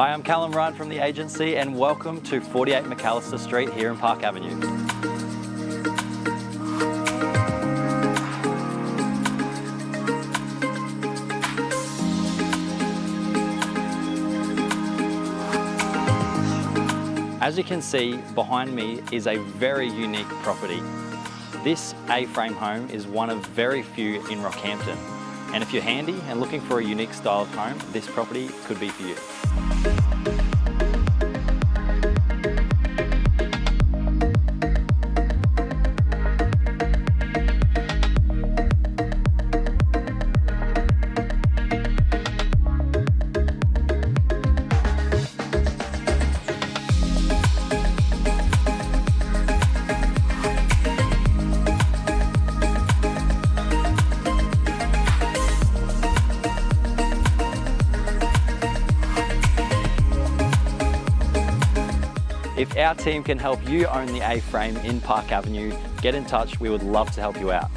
Hi, I'm Callum Ryan from the agency and welcome to 48 Macalister Street here in Park Avenue. As you can see, behind me is a very unique property. This A-frame home is one of very few in Rockhampton. And if you're handy and looking for a unique style of home, this property could be for you. If our team can help you own the A-frame in Park Avenue, get in touch, we would love to help you out.